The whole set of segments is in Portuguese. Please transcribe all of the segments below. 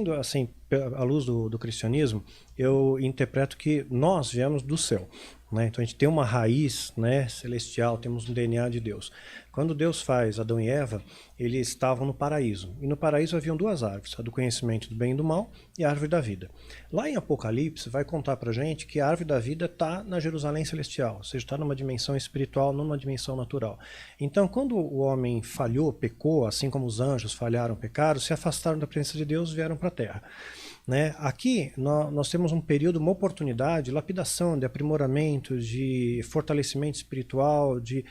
vendo assim, à luz do cristianismo, eu interpreto que nós viemos do céu, né? Então a gente tem uma raiz, né, celestial, temos um DNA de Deus. Quando Deus faz Adão e Eva, eles estavam no paraíso. E no paraíso haviam duas árvores, a do conhecimento do bem e do mal e a árvore da vida. Lá em Apocalipse vai contar pra gente que a árvore da vida está na Jerusalém celestial, ou seja, está numa dimensão espiritual, numa dimensão natural. Então, quando o homem falhou, pecou, assim como os anjos falharam, pecaram, se afastaram da presença de Deus e vieram para a terra. Né? Aqui nós temos um período, uma oportunidade de lapidação, de aprimoramento, de fortalecimento espiritual, de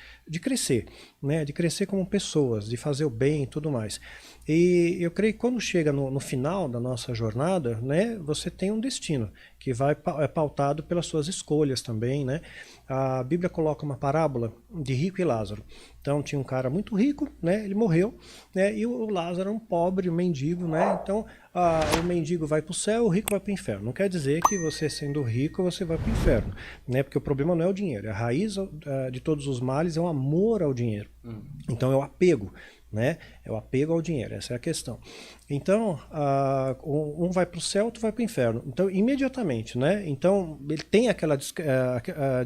crescer, né? De crescer como pessoas, de fazer o bem e tudo mais. E eu creio que quando chega no final da nossa jornada, né, você tem um destino que é pautado pelas suas escolhas também, né? A Bíblia coloca uma parábola de rico e Lázaro. Então tinha um cara muito rico, né? Ele morreu, né? E o Lázaro é um pobre, um mendigo, né? Então o mendigo vai para o céu, o rico vai para o inferno. Não quer dizer que você sendo rico você vai para o inferno, né? Porque o problema não é o dinheiro. A raiz de todos os males é o amor ao dinheiro. Então é o apego. Né? É o apego ao dinheiro, essa é a questão. Então, um vai para o céu, outro vai para o inferno. Então, imediatamente, né? Então, ele tem aquela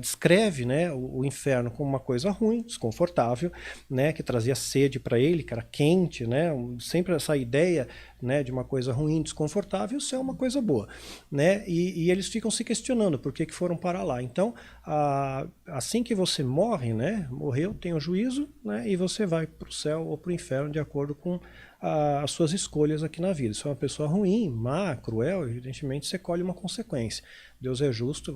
descreve, né, o inferno como uma coisa ruim, desconfortável, né, que trazia sede para ele, que era quente, né? Sempre essa ideia, né, de uma coisa ruim, desconfortável, e o céu é uma coisa boa, né? E eles ficam se questionando por que foram para lá. Então, assim que você morre, né, morreu, tem o juízo, né, e você vai para o céu ou para o inferno de acordo com as suas escolhas aqui na vida. Se é uma pessoa ruim, má, cruel, evidentemente você colhe uma consequência. Deus é justo,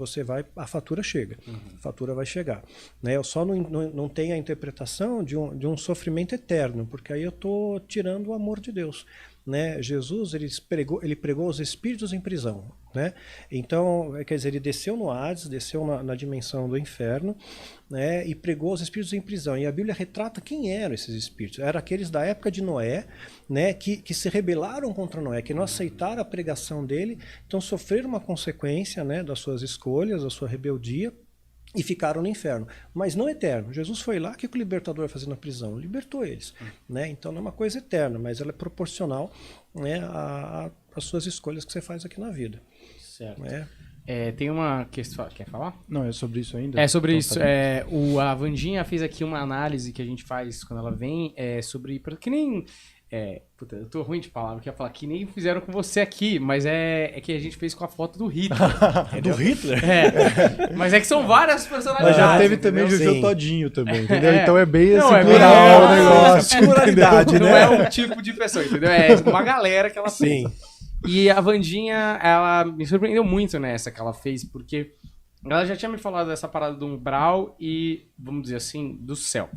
a fatura chega, a fatura vai chegar. Né? Eu só não tenho a interpretação de um sofrimento eterno, porque aí eu estou tirando o amor de Deus. Né? Jesus ele pregou os espíritos em prisão, né? Então, quer dizer, ele desceu no Hades, desceu na dimensão do inferno, né? E pregou os espíritos em prisão. E a Bíblia retrata quem eram esses espíritos. Eram aqueles da época de Noé, né? Que se rebelaram contra Noé, que não aceitaram a pregação dele, então sofreram uma consequência, né, das suas escolhas, da sua rebeldia, e ficaram no inferno, mas não eterno. Jesus foi lá, o que o libertador vai fazer na prisão? Libertou eles. Né? Então não é uma coisa eterna, mas ela é proporcional, né, às suas escolhas que você faz aqui na vida. Certo. Né? Tem uma questão... Quer falar? Não, é sobre isso ainda? É sobre Então, isso. A Vandinha fez aqui uma análise que a gente faz quando ela vem, sobre... Que nem... Puta, eu tô ruim de palavra, que ia falar que nem fizeram com você aqui, mas é que a gente fez com a foto do Hitler. Do Hitler? Mas é que são várias personalidades. Mas já teve entendeu? também Jojo Todinho também, entendeu? Então é bem Não, assim, bem- plural o negócio, pluralidade, Não né? é um tipo de pessoa, entendeu? É uma galera que ela fez. Sim. E a Vandinha, ela me surpreendeu muito nessa que ela fez, porque ela já tinha me falado dessa parada do umbral e, vamos dizer assim, do céu.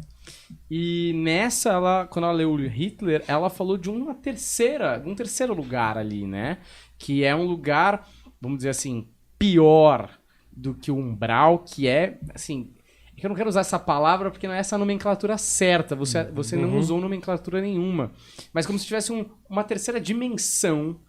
E nessa, quando ela leu Hitler, ela falou de um terceiro lugar ali, né? Que é um lugar, vamos dizer assim, pior do que o umbral, que é, assim... É que eu não quero usar essa palavra porque não é essa nomenclatura certa. Você não usou nomenclatura nenhuma. Mas como se tivesse uma terceira dimensão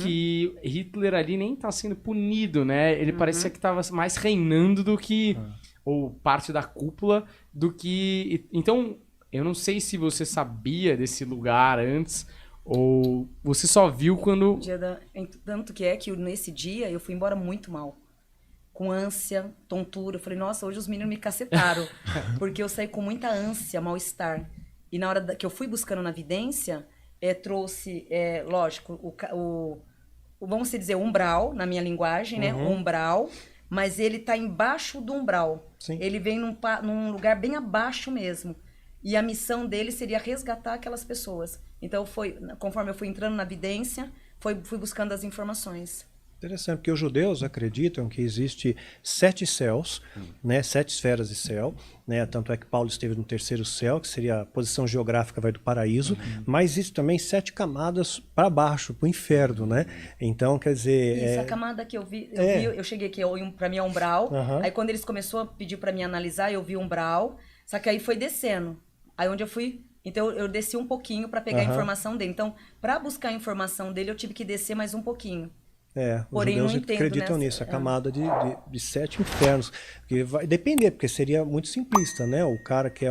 que Hitler ali nem tá sendo punido, né? Ele parecia que tava mais reinando do que... Ou parte da cúpula do que... Então, eu não sei se você sabia desse lugar antes ou você só viu quando... Tanto que nesse dia eu fui embora muito mal. Com ânsia, tontura. Eu falei, nossa, hoje os meninos me cacetaram. Porque eu saí com muita ânsia, mal-estar. E na hora que eu fui buscando na vidência, trouxe, lógico, vamos dizer, umbral, na minha linguagem, né? Umbral, mas ele tá embaixo do umbral. Sim. Ele vem num lugar bem abaixo mesmo. E a missão dele seria resgatar aquelas pessoas. Então, conforme eu fui entrando na vidência, fui buscando as informações. Interessante, porque os judeus acreditam que existe 7 céus, né, 7 esferas de céu, né, tanto é que Paulo esteve no terceiro céu, que seria a posição geográfica vai do paraíso, mas existe também 7 camadas para baixo, para o inferno, né? Então, quer dizer... Isso, a camada que eu vi, eu cheguei aqui, para mim é umbral, aí quando eles começaram a pedir para mim analisar, eu vi umbral, só que aí foi descendo, aí onde eu fui... Então, eu desci um pouquinho para pegar a informação dele. Então, para buscar a informação dele, eu tive que descer mais um pouquinho. Os Porém, judeus não entendo acreditam nessa- nisso, a camada de 7 infernos. Porque vai depender, porque seria muito simplista, né? O cara que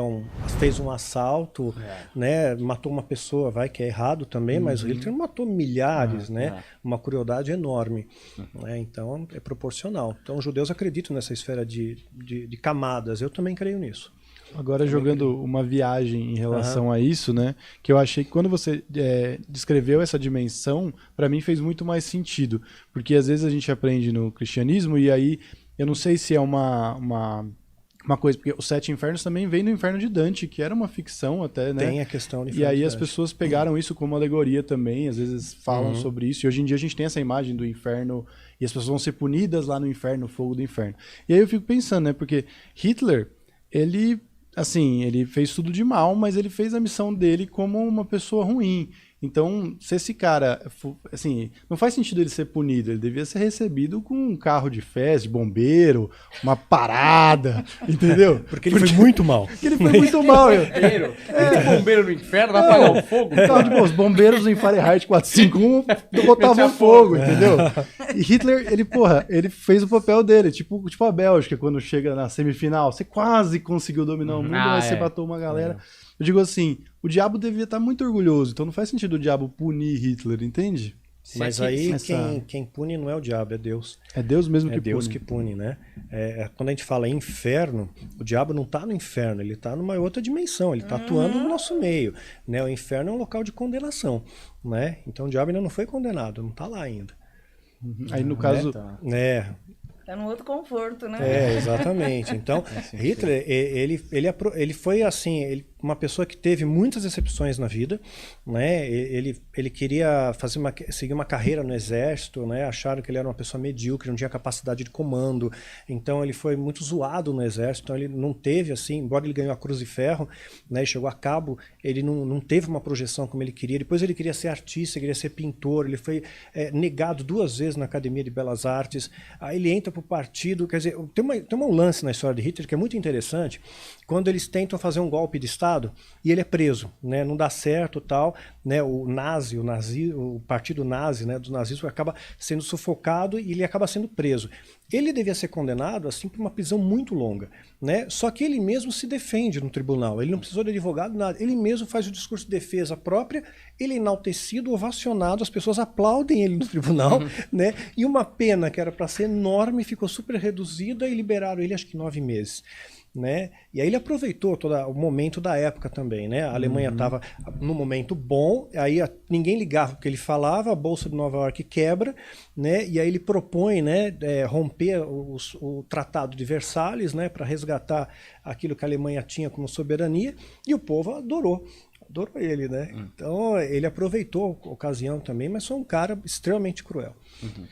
fez um assalto, né? Matou uma pessoa, que é errado também, mas o Hitler matou milhares, né? Uma crueldade enorme. Né? Então, é proporcional. Então, os judeus acreditam nessa esfera de camadas. Eu também creio nisso. Agora, jogando uma viagem em relação a isso, né? Que eu achei que quando você descreveu essa dimensão, para mim fez muito mais sentido. Porque às vezes a gente aprende no cristianismo e aí eu não sei se é uma coisa, porque os 7 infernos também vem do inferno de Dante, que era uma ficção até, né? Tem a questão de E aí as Dante. pessoas pegaram isso como alegoria também, às vezes falam sobre isso. E hoje em dia a gente tem essa imagem do inferno e as pessoas vão ser punidas lá no inferno, no fogo do inferno. E aí eu fico pensando, né? Porque Hitler, ele fez tudo de mal, mas ele fez a missão dele como uma pessoa ruim. Então, se esse cara, assim, não faz sentido ele ser punido, ele devia ser recebido com um carro de festa, de bombeiro, uma parada, entendeu? Porque ele foi muito mal. Porque ele foi muito mal. Bombeiro? Tem bombeiro no inferno, vai apagar o fogo? Então, os bombeiros em Fahrenheit 451 botavam fogo, entendeu? E Hitler, ele fez o papel dele, tipo a Bélgica, quando chega na semifinal, você quase conseguiu dominar o mundo, mas você matou uma galera. Eu digo assim, o diabo devia estar muito orgulhoso, então não faz sentido o diabo punir Hitler, entende? Mas aí quem pune não é o diabo, é Deus. É Deus mesmo que É Deus pune. que pune, né? Quando a gente fala inferno, o diabo não está no inferno, ele está numa outra dimensão, ele está atuando no nosso meio. Né? O inferno é um local de condenação, né? Então o diabo ainda não foi condenado, não está lá ainda. Aí no caso... Tá num outro conforto, né? Exatamente. Então, Hitler, ele foi assim, uma pessoa que teve muitas decepções na vida, né? Ele queria seguir uma carreira no exército, né? Acharam que ele era uma pessoa medíocre, não tinha capacidade de comando. Então, ele foi muito zoado no exército. Então, ele não teve assim, embora ele ganhou a Cruz de Ferro, né? Chegou a cabo, ele não teve uma projeção como ele queria. Depois, ele queria ser artista, queria ser pintor. Ele foi negado 2 vezes na Academia de Belas Artes. Aí ele entra para o partido, quer dizer, tem um lance na história de Hitler que é muito interessante, quando eles tentam fazer um golpe de Estado e ele é preso, né? Não dá certo, tal, né? O partido nazi, né, do nazismo acaba sendo sufocado e ele acaba sendo preso. Ele devia ser condenado assim por uma prisão muito longa, né? Só que ele mesmo se defende no tribunal. Ele não precisou de advogado, nada. Ele mesmo faz o discurso de defesa própria. Ele é enaltecido, ovacionado, as pessoas aplaudem ele no tribunal, né? E uma pena que era para ser enorme ficou super reduzida e liberaram ele acho que 9 meses. Né? E aí ele aproveitou todo o momento da época também, né? A Alemanha estava num momento bom, aí ninguém ligava porque ele falava, a Bolsa de Nova York quebra, né? E aí ele propõe, né, romper o Tratado de Versalhes, né, para resgatar aquilo que a Alemanha tinha como soberania, e o povo adorou ele, né? Então ele aproveitou a ocasião também, mas foi um cara extremamente cruel,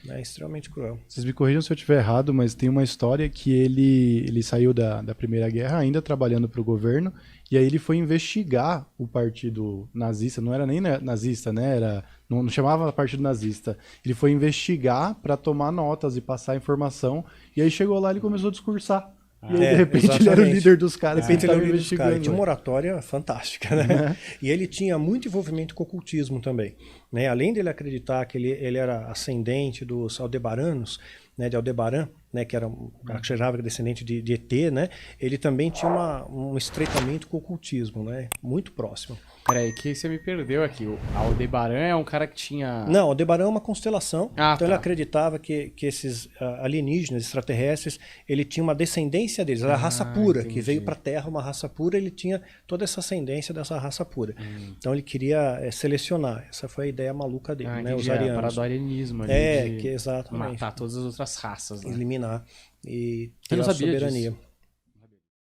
né? Extremamente cruel. Vocês me corrijam se eu estiver errado, mas tem uma história que ele saiu da Primeira Guerra ainda trabalhando para o governo, e aí ele foi investigar o partido nazista, não era nem nazista, né? Não chamava partido nazista. Ele foi investigar para tomar notas e passar informação, e aí chegou lá e ele começou a discursar. E aí, de repente, exatamente. ele era o líder dos caras. De repente, ele era o líder dos investigando. caras. Ele tinha uma oratória fantástica, né? E ele tinha muito envolvimento com o ocultismo também, né? Além dele acreditar que ele era ascendente dos Aldebaranos, né, de Aldebaran, né, que era achava descendente de ET, né? Ele também tinha um estreitamento com o ocultismo, né? Muito próximo. Peraí, que você me perdeu aqui. O Aldebaran é um cara que tinha... Não, Aldebaran é uma constelação. Então ele tá. acreditava que esses alienígenas, extraterrestres, ele tinha uma descendência deles. Era a raça pura, entendi. que veio para a Terra, uma raça pura, ele tinha toda essa ascendência dessa raça pura. Então ele queria selecionar. Essa foi a ideia maluca dele, né? Os A arianos. parada do alienismo ali. Que exatamente. Matar todas as outras raças. Né? Eliminar e Eu ter não a sabia soberania. disso.